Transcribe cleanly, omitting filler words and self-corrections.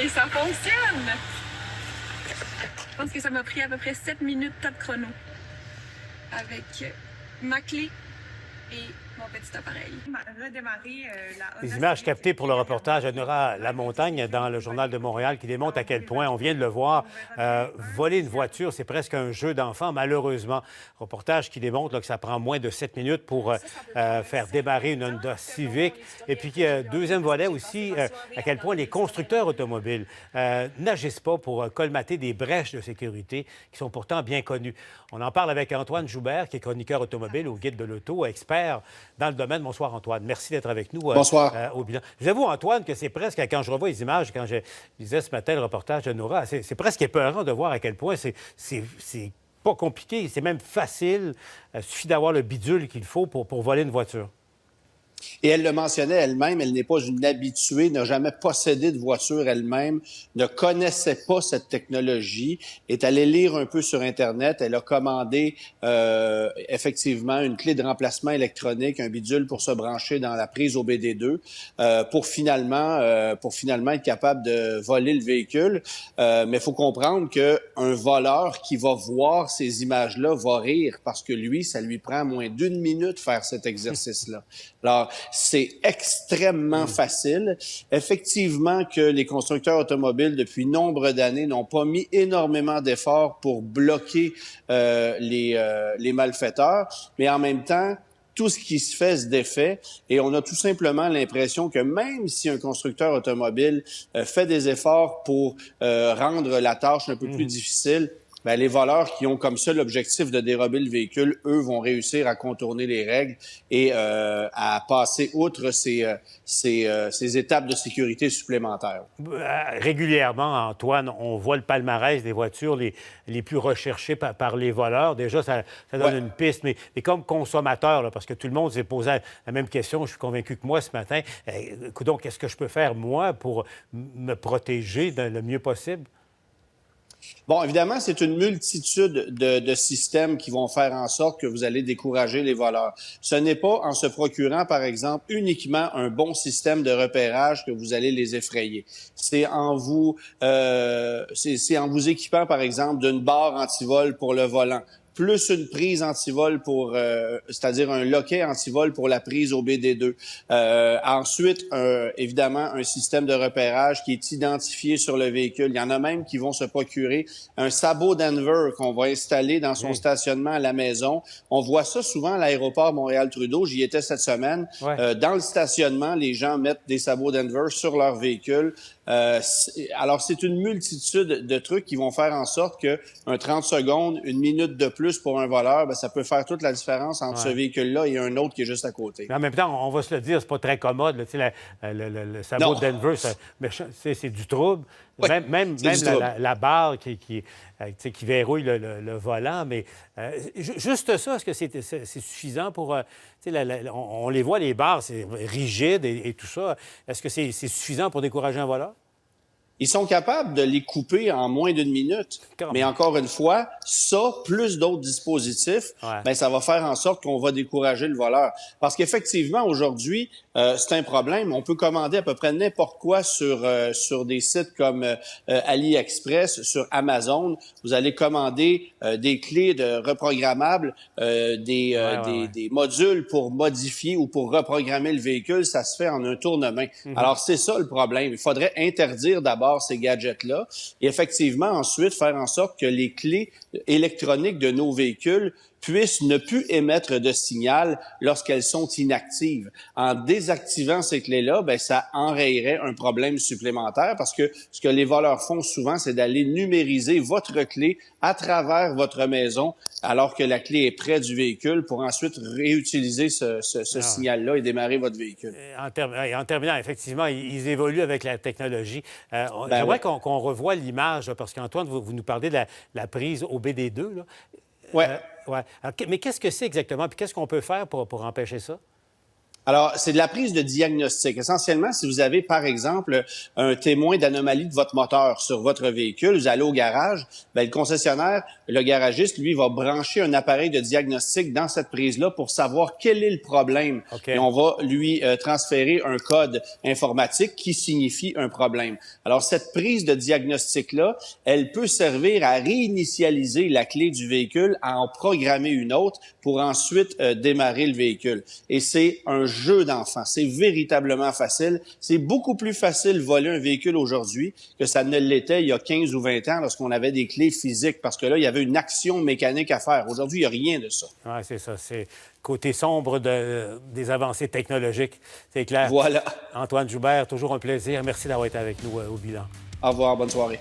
Et ça fonctionne! Je pense que ça m'a pris à peu près 7 minutes top chrono. Avec ma clé et mon petit appareil. Des images captées pour le reportage de Nora Lamontagne dans le Journal de Montréal qui démontrent à quel point, on vient de le voir, voler une voiture, c'est presque un jeu d'enfant, malheureusement. Reportage qui démontre là, que ça prend moins de 7 minutes pour faire démarrer une Honda Civic. Et puis, deuxième volet aussi, à quel point les constructeurs automobiles n'agissent pas pour colmater des brèches de sécurité qui sont pourtant bien connues. On en parle avec Antoine Joubert, qui est chroniqueur automobile au Guide de l'Auto, expert dans le domaine. Bonsoir, Antoine. Merci d'être avec nous Bonsoir. au bilan. Je vous avoue, Antoine, que c'est presque, quand je revois les images, quand je lisais ce matin le reportage de Nora, c'est presque épeurant de voir à quel point c'est pas compliqué, c'est même facile. Il suffit d'avoir le bidule qu'il faut pour voler une voiture. Et elle le mentionnait elle-même, elle n'est pas une habituée, n'a jamais possédé de voiture elle-même, ne connaissait pas cette technologie, est allée lire un peu sur Internet. Elle a commandé effectivement une clé de remplacement électronique, un bidule pour se brancher dans la prise OBD2 pour finalement être capable de voler le véhicule. Mais il faut comprendre qu'un voleur qui va voir ces images-là va rire parce que lui, ça lui prend moins d'1 minute faire cet exercice-là. Alors, c'est extrêmement facile. Effectivement que les constructeurs automobiles, depuis nombre d'années, n'ont pas mis énormément d'efforts pour bloquer les malfaiteurs, mais en même temps, tout ce qui se fait se défait et on a tout simplement l'impression que même si un constructeur automobile fait des efforts pour rendre la tâche un peu plus difficile, ben, les voleurs qui ont comme ça l'objectif de dérober le véhicule, eux, vont réussir à contourner les règles et à passer outre ces étapes de sécurité supplémentaires. Régulièrement, Antoine, on voit le palmarès des voitures les plus recherchées par les voleurs. Déjà, ça donne une piste. Mais comme consommateur, là, parce que tout le monde s'est posé la même question, je suis convaincu que moi, ce matin, donc, qu'est-ce que je peux faire, moi, pour me protéger le mieux possible? Bon, évidemment, c'est une multitude de systèmes qui vont faire en sorte que vous allez décourager les voleurs. Ce n'est pas en se procurant, par exemple, uniquement un bon système de repérage que vous allez les effrayer. C'est en vous équipant, par exemple, d'une barre anti-vol pour le volant, plus une prise anti-vol c'est-à-dire un loquet anti-vol pour la prise au BD2. Ensuite, évidemment, un système de repérage qui est identifié sur le véhicule. Il y en a même qui vont se procurer un sabot Denver qu'on va installer dans son stationnement à la maison. On voit ça souvent à l'aéroport Montréal-Trudeau. J'y étais cette semaine. Dans le stationnement, les gens mettent des sabots Denver sur leur véhicule. Alors, c'est une multitude de trucs qui vont faire en sorte que un 30 secondes, 1 minute de plus pour un voleur, ben, ça peut faire toute la différence entre ce véhicule-là et un autre qui est juste à côté. Mais en même temps, on va se le dire, c'est pas très commode. Là, le sabot de Denver, c'est du trouble. Ouais, même la barre qui verrouille le volant. Mais juste ça, est-ce que c'est suffisant pour... on les voit, les barres, c'est rigide et tout ça. Est-ce que c'est suffisant pour décourager un voleur? Ils sont capables de les couper en moins d'1 minute. Mais encore une fois, ça, plus d'autres dispositifs, ben, ça va faire en sorte qu'on va décourager le voleur. Parce qu'effectivement, aujourd'hui, c'est un problème. On peut commander à peu près n'importe quoi sur des sites comme AliExpress, sur Amazon. Vous allez commander des clés reprogrammables, des modules pour modifier ou pour reprogrammer le véhicule. Ça se fait en un tournement. Alors, c'est ça le problème. Il faudrait interdire d'abord ces gadgets-là et effectivement, ensuite, faire en sorte que les clés électroniques de nos véhicules puissent ne plus émettre de signal lorsqu'elles sont inactives. En désactivant ces clés-là, ben ça enrayerait un problème supplémentaire parce que ce que les voleurs font souvent, c'est d'aller numériser votre clé à travers votre maison alors que la clé est près du véhicule pour ensuite réutiliser ce signal-là et démarrer votre véhicule. En terminant, effectivement, ils évoluent avec la technologie. J'aimerais qu'on revoie l'image, là, parce qu'Antoine, vous nous parlez de la prise au BD2. Là. Oui. Alors, mais qu'est-ce que c'est exactement? Puis qu'est-ce qu'on peut faire pour empêcher ça? Alors, c'est de la prise de diagnostic. Essentiellement, si vous avez, par exemple, un témoin d'anomalie de votre moteur sur votre véhicule, vous allez au garage, bien, le concessionnaire, le garagiste, lui, va brancher un appareil de diagnostic dans cette prise-là pour savoir quel est le problème. Okay. Et on va lui transférer un code informatique qui signifie un problème. Alors, cette prise de diagnostic-là, elle peut servir à réinitialiser la clé du véhicule, à en programmer une autre pour ensuite démarrer le véhicule. Et c'est un jeu d'enfant. C'est véritablement facile. C'est beaucoup plus facile de voler un véhicule aujourd'hui que ça ne l'était il y a 15 ou 20 ans lorsqu'on avait des clés physiques parce que là, il y avait une action mécanique à faire. Aujourd'hui, il n'y a rien de ça. Oui, c'est ça. C'est côté sombre des avancées technologiques. C'est clair. Voilà. Antoine Joubert, toujours un plaisir. Merci d'avoir été avec nous au bilan. Au revoir. Bonne soirée.